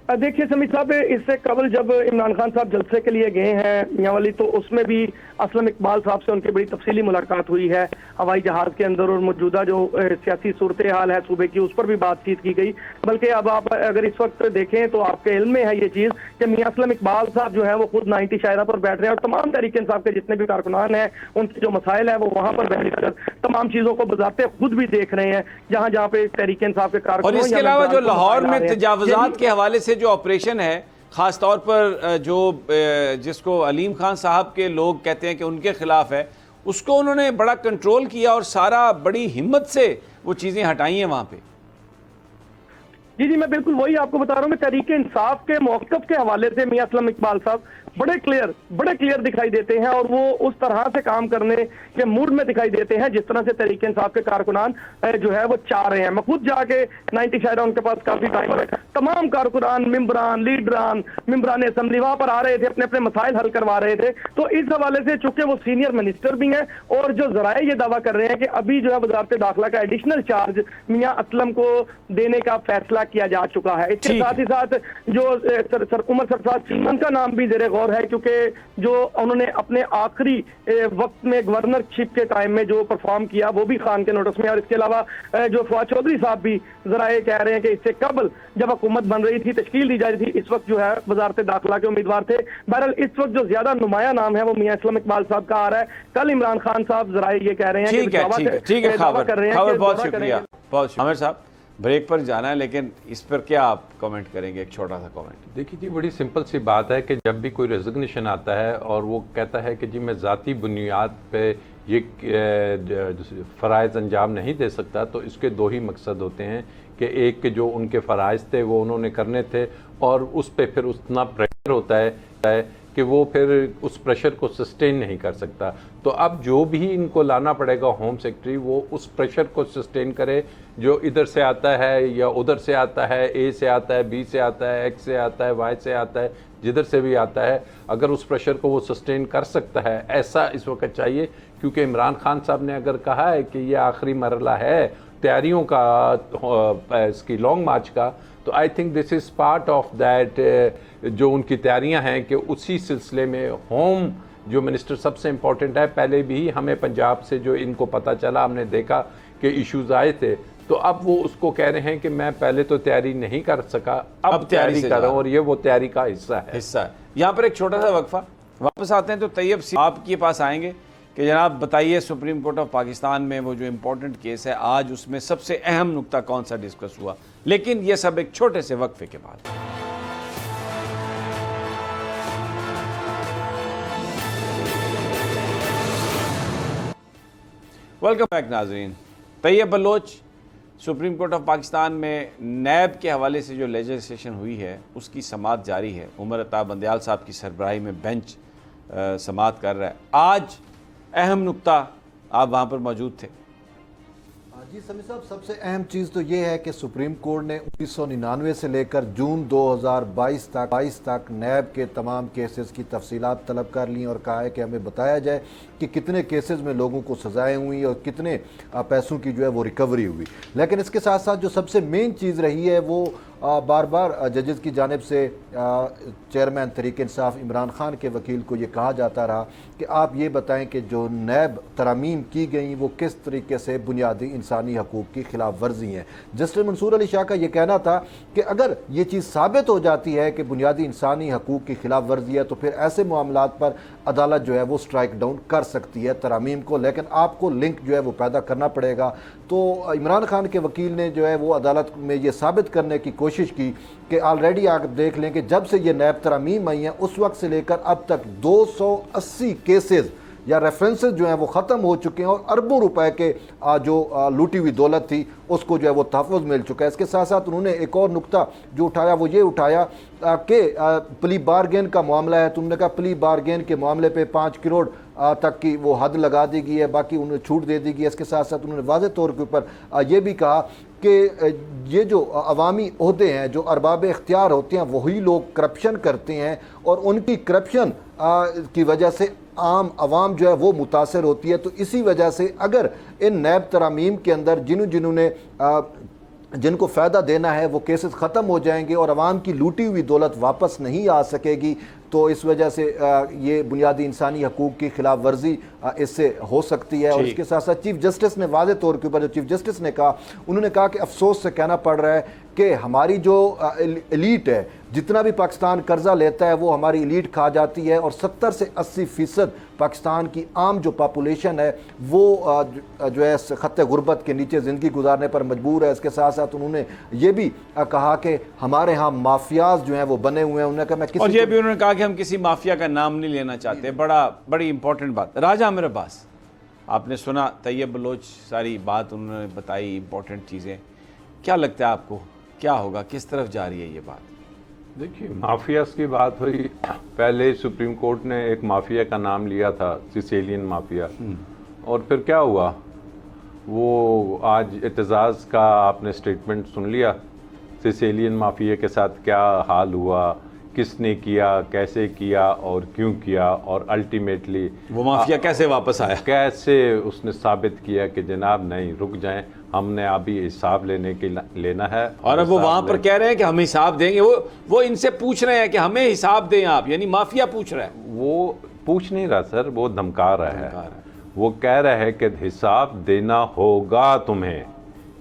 देखिए समीर साहब, इससे कबल जब इमरान खान साहब जलसे के लिए गए हैं मियांवाली तो उसमें भी असलम इकबाल साहब से उनकी बड़ी तफसीली मुलाकात हुई है हवाई जहाज के अंदर और मौजूदा जो सियासी सूरत हाल है सूबे की उस पर भी बातचीत की गई। बल्कि अब आप अगर इस वक्त देखें तो आपके इल्म में है ये चीज़ कि मियां असलम इकबाल साहब जो है वो खुद 90 शायरा पर बैठ रहे हैं और तमाम तहरीक-ए-इंसाफ के जितने भी कारकुनान हैं उनके जो मसाइल है वो वहाँ पर बैठकर तमाम चीज़ों को बजाते खुद भी देख रहे हैं जहाँ जहाँ पे तहरीक-ए-इंसाफ के कारकुनान। और इसके अलावा जो लाहौर में तजावुज़ात के हवाले से जो ऑपरेशन है, ख़ास तौर पर जो जिसको अलीम खान साहब के लोग कहते हैं कि उनके खिलाफ है, उसको उन्होंने बड़ा कंट्रोल किया और सारा बड़ी हिम्मत से वो चीज़ें हटाई हैं वहाँ पे। जी मैं बिल्कुल वही आपको बता रहा हूँ कि तहरीक-ए-इंसाफ के मौक़िफ़ के हवाले से मियां असलम इकबाल साहब बड़े क्लियर दिखाई देते हैं और वो उस तरह से काम करने के मूड में दिखाई देते हैं जिस तरह से तहरीक-ए-इंसाफ के कारकुनान जो है वो चाह रहे हैं। मैं खुद जाके 90 शायरा उनके पास काफी टाइम है, तमाम कारकुनान, मेंबरान, लीडरान, मेंबरान असम्बली वहां पर आ रहे थे, अपने अपने मसाइल हल करवा रहे थे। तो इस हवाले से चूंकि वो सीनियर मिनिस्टर भी हैं और जो जराए ये दावा कर रहे हैं कि अभी जो है वजारत दाखिला का एडिशनल चार्ज मियां असलम को देने का फैसला किया जा चुका है। इसके साथ ही साथ जो उमर सरफराज चीमन का नाम भी ज़ेरे गौर है क्योंकि जो उन्होंने अपने आखिरी वक्त में गवर्नरशिप के टाइम में जो परफॉर्म किया वो भी खान के नोटिस में। और इसके अलावा जो फवाद चौधरी साहब भी जराए कह रहे हैं कि इससे कबल जब हुकूमत बन रही थी, तश्कील दी जा रही थी, इस वक्त जो है वजारत दाखिला के उम्मीदवार थे। बहरहाल इस वक्त जो ज्यादा नुमाया नाम है वो मियां असलम इकबाल साहब का आ रहा है। कल इमरान खान साहब जराए ये कह रहे हैं ठीक है, खबर बहुत शुक्रिया, बहुत आमिर साहब। ब्रेक पर जाना है लेकिन इस पर क्या आप कमेंट करेंगे? एक छोटा सा कमेंट। देखिए जी, बड़ी सिंपल सी बात है कि जब भी कोई रेजिग्नेशन आता है और वो कहता है कि जी मैं ज़ाती बुनियाद पे ये फ़राइज़ अंजाम नहीं दे सकता, तो इसके दो ही मकसद होते हैं कि एक के जो उनके फ़राइज़ थे वो उन्होंने करने थे और उस पर फिर उतना प्रेशर होता है कि वो फिर उस प्रेशर को सस्टेन नहीं कर सकता। तो अब जो भी इनको लाना पड़ेगा होम सेक्रेटरी, वो उस प्रेशर को सस्टेन करे जो इधर से आता है या उधर से आता है, ए से आता है, बी से आता है, एक्स से आता है, वाई से आता है, जिधर से भी आता है, अगर उस प्रेशर को वो सस्टेन कर सकता है, ऐसा इस वक्त चाहिए। क्योंकि इमरान खान साहब ने अगर कहा है कि ये आखिरी मरला है तैयारियों का, इसकी लॉन्ग मार्च का, तो I think this is part of that जो उनकी तैयारियां हैं कि उसी सिलसिले में होम जो मिनिस्टर सबसे इम्पोर्टेंट है। पहले भी हमें पंजाब से जो इनको पता चला, हमने देखा कि इश्यूज आए थे, तो अब वो उसको कह रहे हैं कि मैं पहले तो तैयारी नहीं कर सका, अब तैयारी कर रहा हूँ और ये वो तैयारी का हिस्सा है। यहाँ पर एक छोटा सा वक्फा, वापस आते हैं तो तैयब आपके पास आएंगे कि जनाब बताइए सुप्रीम कोर्ट ऑफ पाकिस्तान में वो जो इम्पोर्टेंट केस है आज उसमें सबसे अहम नुक्ता कौन सा डिस्कस हुआ। लेकिन ये सब एक छोटे से वक्फे के बाद। वेलकम बैक नाजरीन। Tayyab Baloch, supreme court of Pakistan में नैब के हवाले से जो लेजिस्लेशन हुई है उसकी समाअत जारी है। उमर अताब बंदयाल साहब की सरबराही में बेंच समाअत कर रहा है। आज अहम नुक्ता आप वहाँ पर मौजूद थे। जी समी साहब, सबसे अहम चीज़ तो ये है कि सुप्रीम कोर्ट ने 1999 से लेकर जून 2022 तक नैब के तमाम केसेस की तफसीलात तलब कर ली और कहा है कि हमें बताया जाए कि कितने केसेस में लोगों को सजाएं हुई और कितने पैसों की जो है वो रिकवरी हुई। लेकिन इसके साथ साथ जो सबसे मेन चीज़ रही है वो बार बार जजेस की जानिब से चेयरमैन तहरीक इंसाफ इमरान खान के वकील को ये कहा जाता रहा कि आप ये बताएं कि जो नैब तरामीम की गई वो किस तरीके से बुनियादी इंसानी हकूक़ की खिलाफ वर्जी हैं। जस्टिस मंसूर अली शाह का ये कहना था कि अगर ये चीज़ साबित हो जाती है कि बुनियादी इंसानी हकूक़ की खिलाफ वर्जी है तो फिर ऐसे मामलात पर अदालत जो है वो स्ट्राइक डाउन कर सकती है तरामीम को, लेकिन आपको लिंक जो है वो पैदा करना पड़ेगा। तो इमरान खान के वकील ने जो है वो अदालत में ये साबित करने की कोशिश की कि ऑलरेडी आप देख लें कि जब से ये नैब तरामीम आई हैं उस वक्त से लेकर अब तक 280 केसेस या रेफरेंसेस जो हैं वो ख़त्म हो चुके हैं और अरबों रुपए के जो लूटी हुई दौलत थी उसको जो है वो तहफ़्फ़ुज़ मिल चुका है। इसके साथ साथ उन्होंने एक और नुक्ता जो उठाया वो ये उठाया कि प्ली बारगेन का मामला है। तुमने कहा प्ली बारगेन के मामले पे 5 करोड़ तक की वो हद लगा दी गई है, बाकी उन्हें छूट दे दी गई है। इसके साथ साथ उन्होंने वाज़ेह तौर के ऊपर ये भी कहा कि ये जो अवामी ओहदे हैं, जो अरबाब इख्तियार होते हैं, वही लोग करप्शन करते हैं और उनकी करप्शन की वजह से आम आवाम जो है वो मुतासर होती है। तो इसी वजह से अगर इन नैब तरामीम के अंदर जिन्होंने जिनको फ़ायदा देना है वो केसेस ख़त्म हो जाएंगे और आवाम की लूटी हुई दौलत वापस नहीं आ सकेगी, तो इस वजह से ये बुनियादी इंसानी हकूक़ की खिलाफ वर्जी इससे हो सकती है। और इसके साथ साथ चीफ जस्टिस ने वाज़ेह तौर के ऊपर जो चीफ जस्टिस ने कहा, उन्होंने कहा कि अफसोस से कहना पड़ रहा है कि हमारी जो एलीट है, जितना भी पाकिस्तान कर्जा लेता है वो हमारी एलीट खा जाती है और 70 से 80% पाकिस्तान की आम जो पॉपुलेशन है वो जो है ख़त्ते गुर्बत के नीचे ज़िंदगी गुजारने पर मजबूर है। इसके साथ साथ उन्होंने ये भी कहा कि हमारे यहाँ माफियाज जो हैं वो बने हुए हैं। उन्होंने कहा मैं और ये भी उन्होंने कहा कि हम किसी माफिया का नाम नहीं लेना चाहते। बड़ी इंपॉर्टेंट बात। राजा आमिर अब्बास, आपने सुना तैयब बलोच, सारी बात उन्होंने बताई, इंपॉर्टेंट चीज़ें। क्या लगता है आपको क्या होगा, किस तरफ जा रही है ये बात? देखिए, माफियाज की बात हुई, पहले सुप्रीम कोर्ट ने एक माफिया का नाम लिया था, सिसिलियन माफिया, और फिर क्या हुआ, वो आज एतजाज़ का आपने स्टेटमेंट सुन लिया, सिसिलियन माफिया के साथ क्या हाल हुआ, किसने किया, कैसे किया और क्यों किया, और अल्टीमेटली वो माफिया कैसे वापस आया, कैसे उसने साबित किया कि जनाब नहीं, रुक जाएं, हमने अभी हिसाब लेना है। और अब वो वहां पर कह रहे हैं कि हम हिसाब देंगे। वो इनसे पूछ रहे हैं कि हमें हिसाब दें आप, यानी माफिया पूछ रहा है। वो पूछ नहीं रहा सर, वो धमका रहा है। वो कह रहा है कि हिसाब देना होगा तुम्हें,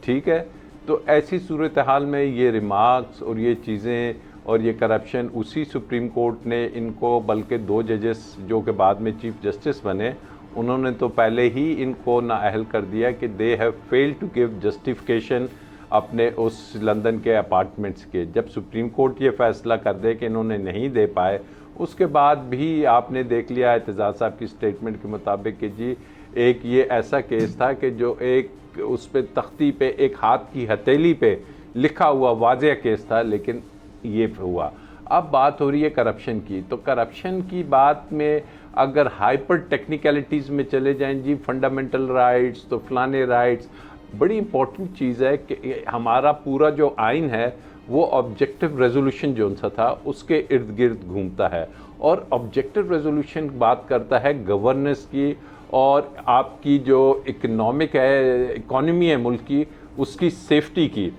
ठीक है। तो ऐसी सूरत हाल में ये रिमार्क्स और ये चीज़ें और ये करप्शन, उसी सुप्रीम कोर्ट ने इनको, बल्कि 2 जजेस जो कि बाद में चीफ जस्टिस बने, उन्होंने तो पहले ही इनको नाअहल कर दिया कि they have failed to give justification अपने उस लंदन के अपार्टमेंट्स के। जब सुप्रीम कोर्ट ये फैसला कर दे कि इन्होंने नहीं दे पाए, उसके बाद भी आपने देख लिया एतजाज़ साहब की स्टेटमेंट के मुताबिक कि जी एक ये ऐसा केस था कि जो एक उस पर तख्ती पे एक हाथ की हथेली पे लिखा हुआ वाज़ेह केस था, लेकिन ये हुआ। अब बात हो रही है करप्शन की, तो करप्शन की बात में अगर हाइपर टेक्निकलिटीज़ में चले जाएं जी, फंडामेंटल राइट्स तो फलाने राइट्स, बड़ी इंपॉर्टेंट चीज़ है कि हमारा पूरा जो आइन है वो ऑब्जेक्टिव रेजोल्यूशन जो सा था उसके इर्द गिर्द घूमता है। और ऑब्जेक्टिव रेजोल्यूशन बात करता है गवर्नेंस की और आपकी जो इकनॉमिक है, इकॉनमी है मुल्क की, उसकी सेफ्टी की,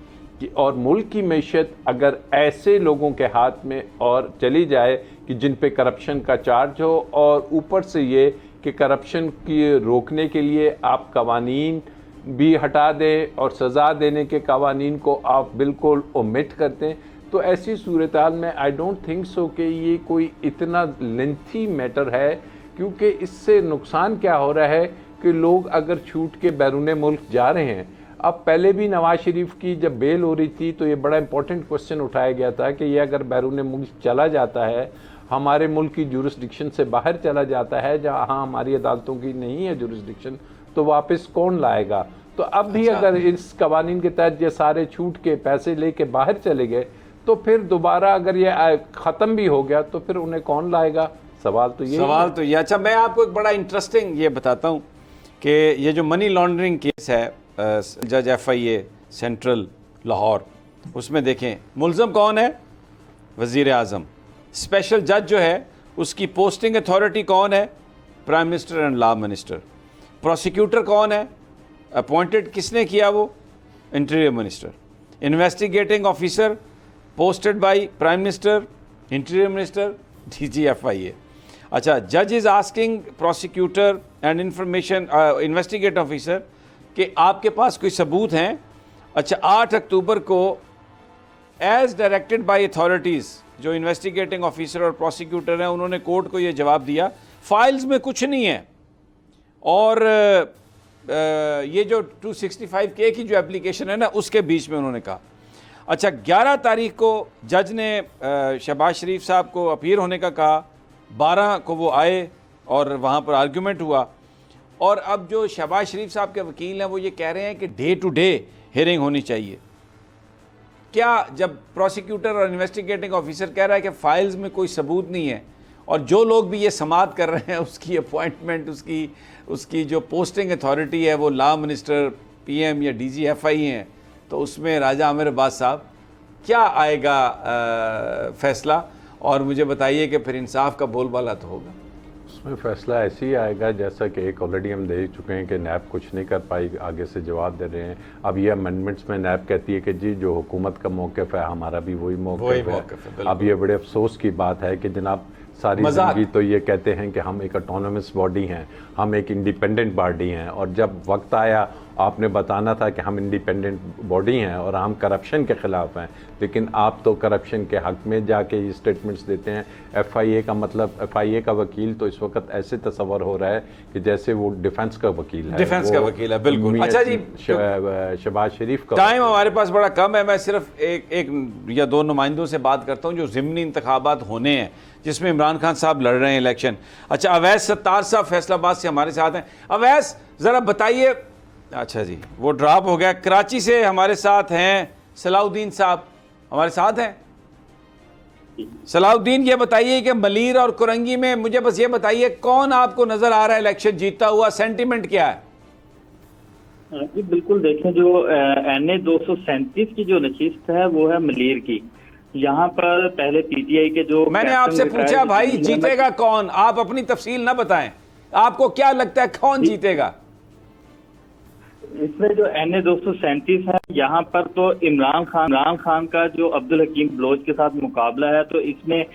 और मुल्क की मैशत अगर ऐसे लोगों के हाथ में और चली जाए कि जिन पे करप्शन का चार्ज हो, और ऊपर से ये कि करप्शन की रोकने के लिए आप कवानीन भी हटा दें और सज़ा देने के कवानीन को आप बिल्कुल ओमिट करते हैं, तो ऐसी सूरत हाल में आई डोंट थिंक सो कि ये कोई इतना लेंथी मैटर है। क्योंकि इससे नुकसान क्या हो रहा है कि लोग अगर छूट के बैरून मुल्क जा रहे हैं, अब पहले भी नवाज शरीफ की जब बेल हो रही थी तो ये बड़ा इंपॉर्टेंट क्वेश्चन उठाया गया था कि ये अगर बैरून मुल्क चला जाता है, हमारे मुल्क की जुरिस्डिक्शन से बाहर चला जाता है, जहाँ हमारी अदालतों की नहीं है जुरिस्डिक्शन, तो वापस कौन लाएगा। तो अब भी अगर इस कवानीन के तहत ये सारे छूट के पैसे लेके बाहर चले गए, तो फिर दोबारा अगर ये ख़त्म भी हो गया तो फिर उन्हें कौन लाएगा। सवाल तो ये अच्छा, मैं आपको एक बड़ा इंटरेस्टिंग ये बताता हूँ कि ये जो मनी लॉन्ड्रिंग केस है जज FIA सेंट्रल लाहौर, उसमें देखें मुलज़म कौन है? वज़ीर आज़म। स्पेशल जज जो है उसकी पोस्टिंग अथॉरिटी कौन है? Prime minister and law minister. Prosecutor कौन है? अपॉइंटेड किसने किया? वो interior minister. Investigating officer posted by prime minister, interior minister, DG FIA। अच्छा, जज is asking prosecutor and information investigate officer कि आपके पास कोई सबूत हैं? अच्छा, 8 अक्टूबर को एज डायरेक्टेड बाय अथॉरिटीज़, जो इन्वेस्टिगेटिंग ऑफिसर और प्रोसिक्यूटर हैं, उन्होंने कोर्ट को ये जवाब दिया फाइल्स में कुछ नहीं है। और ये जो 265K की जो एप्लीकेशन है ना, उसके बीच में उन्होंने कहा। अच्छा, 11 तारीख को जज ने शहबाज शरीफ साहब को अपीयर होने का कहा, 12 को वो आए और वहाँ पर आर्गूमेंट हुआ। और अब जो शहबाज शरीफ साहब के वकील हैं वो ये कह रहे हैं कि डे टू डे हियरिंग होनी चाहिए। क्या जब प्रोसिक्यूटर और इन्वेस्टिगेटिंग ऑफिसर कह रहा है कि फ़ाइल्स में कोई सबूत नहीं है, और जो लोग भी ये समात कर रहे हैं उसकी अपॉइंटमेंट, उसकी जो पोस्टिंग अथॉरिटी है वो लॉ मिनिस्टर, PM या DG FIA हैं, तो उसमें राजा आमिर अब्बास साहब क्या आएगा फ़ैसला? और मुझे बताइए कि फिर इंसाफ का बोलबाला तो होगा। उसमें फ़ैसला ऐसे ही आएगा जैसा कि एक ऑलरेडी हम देख चुके हैं कि नैब कुछ नहीं कर पाई, आगे से जवाब दे रहे हैं। अब ये अमेंडमेंट्स में नैब कहती है कि जी जो हुकूमत का मौक़िफ़ है हमारा भी वही मौक़िफ़ है। अब ये बड़े अफसोस की बात है कि जनाब सारी ज़िंदगी तो ये कहते हैं कि हम एक ऑटोनोमस बॉडी हैं, हम एक इंडिपेंडेंट बॉडी हैं, और जब वक्त आया आपने बताना था कि हम इंडिपेंडेंट बॉडी हैं और हम करप्शन के ख़िलाफ़ हैं, लेकिन आप तो करप्शन के हक़ में जाके ये स्टेटमेंट्स देते हैं। FIA का मतलब, FIA का वकील तो इस वक्त ऐसे तस्वर हो रहा है कि जैसे वो डिफेंस का वकील है, डिफेंस का वकील है, बिल्कुल। अच्छा जी, शहबाज शरीफ का टाइम हमारे पास बड़ा कम है, मैं सिर्फ एक या दो नुमाइंदों से बात करता हूँ जो ज़िमनी इंतखाबात होने हैं जिसमें इमरान खान साहब लड़ रहे हैं इलेक्शन। अच्छा, अवैस सत्तार साहब फैसलाबाद से हमारे साथ हैं। अवैस, ज़रा बताइए। अच्छा जी, वो ड्रॉप हो गया। कराची से हमारे साथ हैं सलाउद्दीन साहब, हमारे साथ हैं। सलाउद्दीन, ये बताइए कि मलीर और कुरंगी में, मुझे बस ये बताइए कौन आपको नज़र आ रहा है इलेक्शन जीतता हुआ? सेंटिमेंट क्या है? जी बिल्कुल, देखें जो NA 237 की जो नशिस्त है वो है मलीर की। यहाँ पर पहले PTI के जो, मैंने आपसे पूछा भाई जीतेगा कौन, आप अपनी तफसील ना बताएं, आपको क्या लगता है कौन जीतेगा? इसमें जो NA 237 है, यहाँ पर तो इमरान खान का जो अब्दुल हकीम बलोच के साथ मुकाबला है, तो इसमें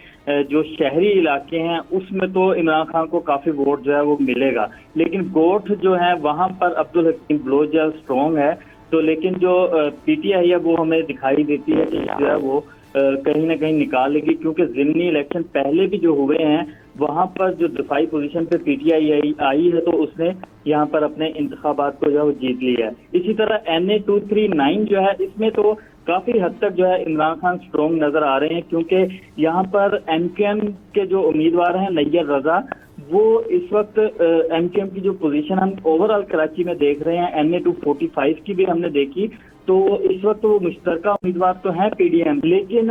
जो शहरी इलाके हैं उसमें तो इमरान खान को काफी वोट जो है वो मिलेगा, लेकिन गोठ जो है वहाँ पर अब्दुल हकीम बलोच जो स्ट्रॉन्ग है। तो लेकिन जो PTI है वो हमें दिखाई देती है कि जो है वो कहीं ना कहीं निकाल लेगी, क्योंकि ज़िमनी इलेक्शन पहले भी जो हुए हैं वहाँ पर जो दफाई पोजीशन पे PTI आई है तो उसने यहाँ पर अपने इंतखाबात को जो है वो जीत लिया है। इसी तरह NA 239 जो है, इसमें तो काफी हद तक जो है इमरान खान स्ट्रॉन्ग नजर आ रहे हैं, क्योंकि यहाँ पर MKM के जो उम्मीदवार हैं नैयर रजा, वो इस वक्त MKM की जो पोजीशन हम ओवरऑल कराची में देख रहे हैं, NA 245 की भी हमने देखी, तो इस वक्त वो मुश्तरका उम्मीदवार तो हैं PDM, लेकिन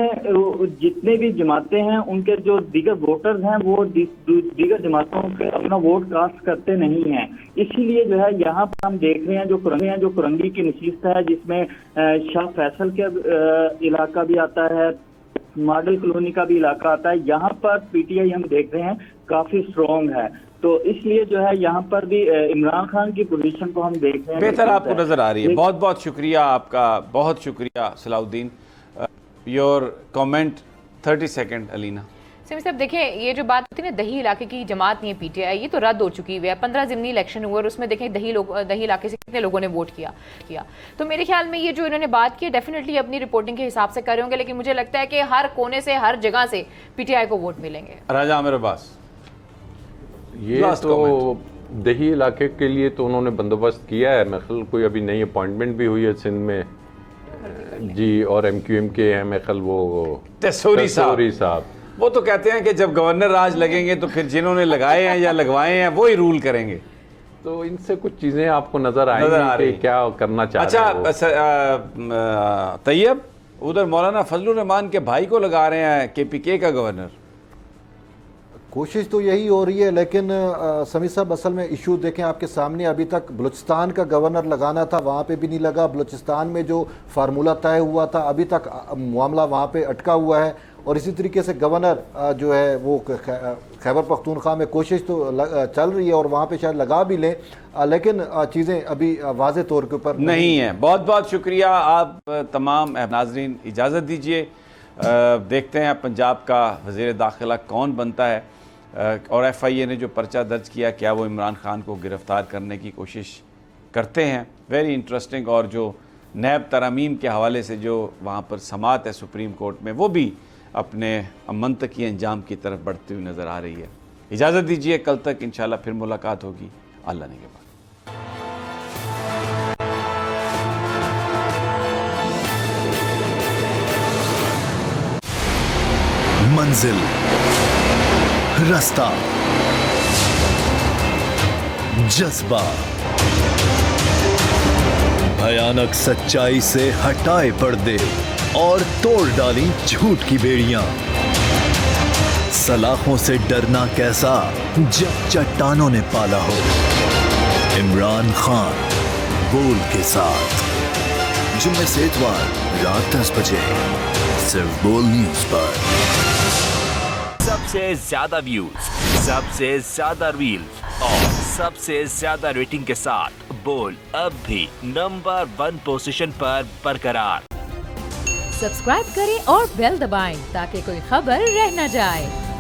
जितने भी जमातें हैं उनके जो दीगर वोटर्स हैं वो दीगर जमातों पे अपना वोट कास्ट करते नहीं हैं। इसीलिए जो है यहाँ पर हम देख रहे हैं जो कुरंगी की नशिस्त है, जिसमें शाह फैसल के इलाका भी आता है, मॉडल कॉलोनी का भी इलाका आता है, यहाँ पर PTI हम देख रहे हैं काफी स्ट्रॉन्ग है। तो इसलिए जो है यहाँ पर भी इमरान खान की पोजीशन को हम देख रहे हैं बेहतर आपको नजर आ रही है। बहुत बहुत शुक्रिया आपका, बहुत शुक्रिया Salahuddin. Your comment 30 second Alina. Simi sahab देखें, ये जो बात होती है ना दही इलाके की जमात नहीं है PTI, ये तो रद्द हो चुकी हुई है। 15 ज़िमनी इलेक्शन हुए और उसमें देखें दही इलाके से कितने लोगों ने वोट किया। तो मेरे ख्याल में ये जो इन्होंने बात की डेफिनेटली अपनी रिपोर्टिंग के हिसाब से कर रहे होंगे, लेकिन मुझे लगता है कि हर कोने से हर जगह से PTI को वोट मिलेंगे। राजा आमिर अब्बास, ये तो दही इलाके के लिए तो उन्होंने बंदोबस्त किया है, मेरे ख्याल कोई अभी नई अपॉइंटमेंट भी हुई है सिंध में जी, और MQM के हैं मेरे ख्याल वो तसूरी साहब, वो तो कहते हैं कि जब गवर्नर राज लगेंगे तो फिर जिन्होंने लगाए हैं या लगवाए हैं वो ही रूल करेंगे। तो इनसे कुछ चीजें आपको नजर आएंगी कि क्या करना चाह रहे हैं। अच्छा, तैयब, उधर मौलाना फजलुर रहमान के भाई को लगा रहे हैं KPK का गवर्नर। कोशिश तो यही हो रही है, लेकिन समी साहब असल में इशू देखें आपके सामने, अभी तक बलूचिस्तान का गवर्नर लगाना था, वहाँ पे भी नहीं लगा। बलूचिस्तान में जो फार्मूला तय हुआ था अभी तक मामला वहाँ पे अटका हुआ है। और इसी तरीके से गवर्नर जो है वो खैबर पख्तूनख्वा में कोशिश तो चल रही है और वहाँ पे शायद लगा भी लें, लेकिन चीज़ें अभी वाज़े तौर के ऊपर नहीं है। बहुत बहुत शुक्रिया आप तमाम नाजरीन, इजाज़त दीजिए, देखते हैं पंजाब का वज़ीर दाखिला कौन बनता है और FIA ने जो पर्चा दर्ज किया क्या वो इमरान खान को गिरफ़्तार करने की कोशिश करते हैं। Very interesting. और जो नैब तरामीम के हवाले से जो वहाँ पर समाअत है सुप्रीम कोर्ट में, वो भी अपने मंतकी अंजाम की तरफ बढ़ती हुई नज़र आ रही है। इजाज़त दीजिए, कल तक इंशाल्लाह फिर मुलाकात होगी अल्लाह ने के बाद। मंजिल, रास्ता, जज्बा, भयानक सच्चाई से हटाए पर्दे और तोड़ डाली झूठ की बेड़ियां। सलाखों से डरना कैसा जब चट्टानों ने पाला हो। इमरान खान बोल के साथ जुम्मे से इतवार रात 10 बजे सिर्फ बोल न्यूज पर। सबसे ज्यादा व्यूज, सबसे ज्यादा रील्स और सबसे ज्यादा रेटिंग के साथ बोल अब भी नंबर 1 पोजीशन पर बरकरार। सब्सक्राइब करें और बेल दबाएं ताकि कोई खबर रह न जाए।